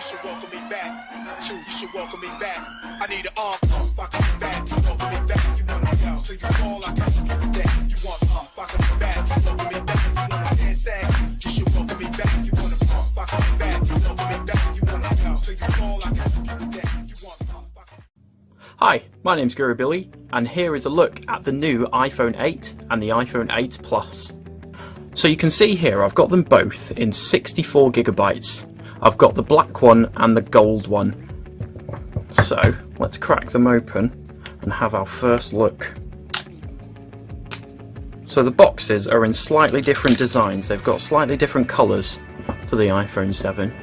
should welcome me back. 2, you should welcome me back. I need an arm pump, I come back. Welcome me back. You want to yell till you fall, I can give you that. You want pump, I come back. Welcome me back. You want to dance sag, you should welcome me back. You want to pump, I come back. Welcome me back. You want to yell till you fall, I can give you that. You want pump, I come. Hi, my name's Guru Billy, and here is a look at the new iPhone 8 and the iPhone 8 Plus. So you can see here I've got them both in 64GB. I've got the black one and the gold one. So let's crack them open and have our first look. So the boxes are in slightly different designs. They've got slightly different colours to the iPhone 7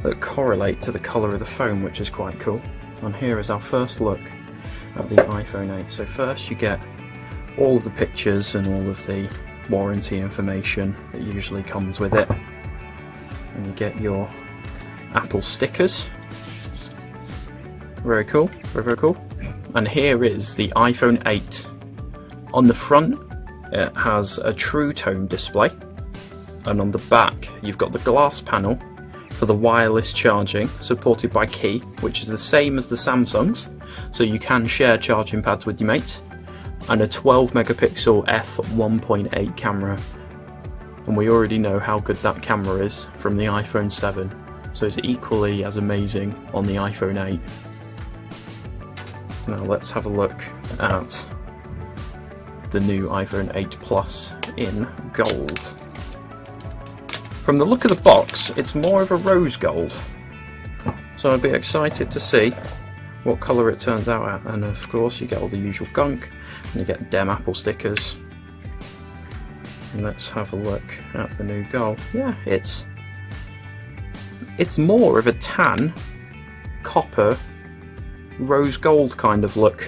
that correlate to the colour of the phone, which is quite cool. And here is our first look at the iPhone 8. So first you get all of the pictures and all of the warranty information that usually comes with it. And you get your Apple stickers. Very cool, very cool. And here is the iPhone 8. On the front it has a True Tone display, and on the back you've got the glass panel for the wireless charging, supported by Key, which is the same as the Samsung's, so you can share charging pads with your mates, and a 12 megapixel f1.8 camera. And we already know how good that camera is from the iPhone 7, so it's equally as amazing on the iPhone 8. Now let's have a look at the new iPhone 8 Plus in gold. From the look of the box, it's more of a rose gold, so I'd be excited to see what colour it turns out at. And of course you get all the usual gunk, and you get dem Apple stickers. And let's have a look at the new gold. Yeah, it's more of a tan, copper, rose gold kind of look.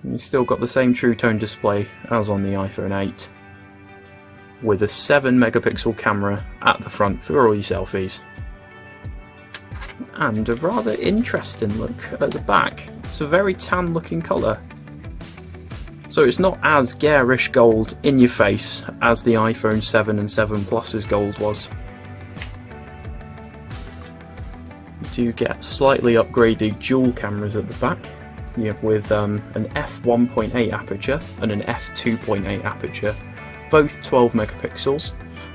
And you've still got the same True Tone display as on the iPhone 8, with a 7 megapixel camera at the front for all your selfies. And a rather interesting look at the back. It's a very tan looking colour. So it's not as garish gold in your face as the iPhone 7 and 7 Plus's gold was. You do get slightly upgraded dual cameras at the back, with an f1.8 aperture and an f2.8 aperture, both 12 megapixels,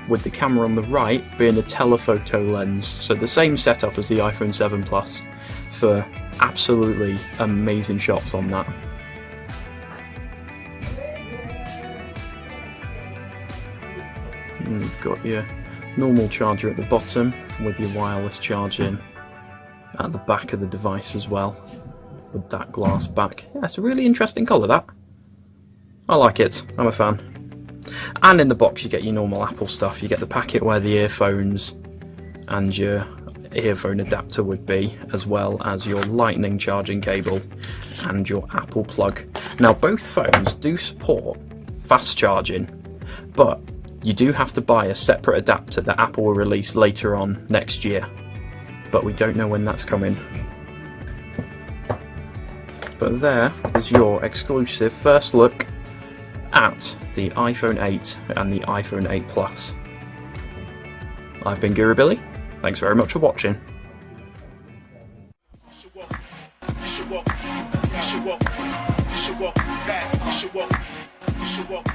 with the camera on the right being a telephoto lens. So the same setup as the iPhone 7 Plus for absolutely amazing shots on that. And you've got your normal charger at the bottom with your wireless charging at the back of the device as well, with that glass back. Yeah, it's a really interesting colour, that. I like it, I'm a fan. And in the box you get your normal Apple stuff. You get the packet where the earphones and your earphone adapter would be, as well as your lightning charging cable and your Apple plug. Now both phones do support fast charging, but you do have to buy a separate adapter that Apple will release later on next year, but we don't know when that's coming. But there is your exclusive first look at the iPhone 8 and the iPhone 8 Plus. I've been Guru Billy, thanks very much for watching. You should walk back. You should walk.